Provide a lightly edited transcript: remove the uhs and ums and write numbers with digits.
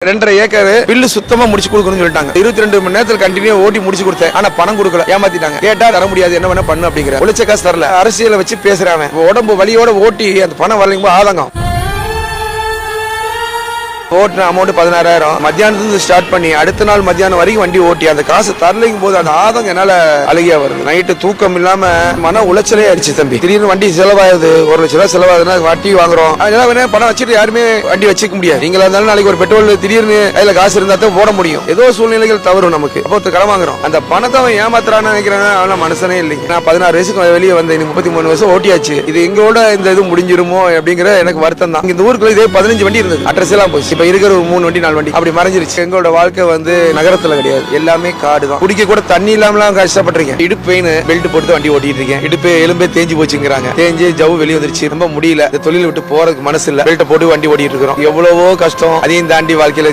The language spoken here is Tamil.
2.5 ஏக்கர் பில்லு சுத்தமா முடிச்சு கொடுக்கணும்னு சொல்லிட்டாங்க. 22 மணி நேரத்தில் கண்டினியூ ஓட்டி முடிச்சு கொடுத்தேன். ஆனா பணம் கொடுக்கல, ஏமாத்திட்டாங்க. கேட்டா தர முடியாது, என்ன வேணா பண்ணு அப்படிங்கிற. உழைச்ச காசு தரல, அரசியலை வச்சு பேசுறாங்க. உடம்பு வலியோட ஓட்டி அந்த பணம் வரலைங்க ஆதங்கம். ஓட்டுன அமௌண்ட் 16,000. மத்தியானத்துல ஸ்டார்ட் பண்ணி அடுத்த நாள் மத்தியானம் வரைக்கும் வண்டி ஓட்டி அந்த காசு தரலைங்கும் போது அந்த ஆதங்கம் என்னால அழுகியா வருது. நைட்டு தூக்கம் இல்லாம மன உளைச்சலே ஆயிடுச்சு தம்பி. திடீர்னு வண்டி செலவாகுது, 1 லட்சம் ரூபாய் செலவாகுதுன்னா வட்டி வாங்குறோம். அதனால பணம் வச்சுட்டு யாருமே வண்டி வச்சுக்க முடியாது. நீங்களா இருந்தாலும் நாளைக்கு ஒரு பெட்ரோல் திடீர்னு கையில காசு இருந்தா தான் போட முடியும். ஏதோ சூழ்நிலைகள் தவறும் நமக்கு. அப்போ கடன் வாங்குறோம். அந்த பணத்தை அவன் ஏமாத்துறான்னு நினைக்கிறாங்க. அவன் மனசனே இல்லைங்க. நான் 16 வயசுக்கு வெளியே வந்தேன். 33 வருஷம் ஓட்டியாச்சு. இது எங்களோட இந்த இது முடிஞ்சிருமோ அப்படிங்கிற எனக்கு வருத்தம் தான். இந்த ஊருக்குள்ள இதே 15 வண்டி இருந்தது. அட்ரஸ் எல்லாம் போச்சு. இப்ப இருக்கிற ஒரு 3 வண்டி 4 வண்டி அப்படி மறைஞ்சிருச்சு. எங்களோட வாழ்க்கை நகரத்துல கிடையாது, எல்லாமே காடு தான். குடிக்க கூட தண்ணி இல்லாமலாம் கஷ்டப்பட்டிருக்கேன். இடுப்பு பெயின், பெல்ட் போட்டு வண்டி ஓட்டிட்டு இருக்கேன். இடுப்பு எலும்பே தேஞ்சு போச்சுங்கிறாங்க. தேஞ்சு ஜவு வெளியே வந்துருச்சு. ரொம்ப முடியல. இந்த தொழில் விட்டு போறதுக்கு மனசு இல்ல. பெல்ட் போட்டு வண்டி ஓட்டிட்டு இருக்கிறோம். எவ்வளவோ கஷ்டம். அதையும் தாண்டி வாழ்க்கையில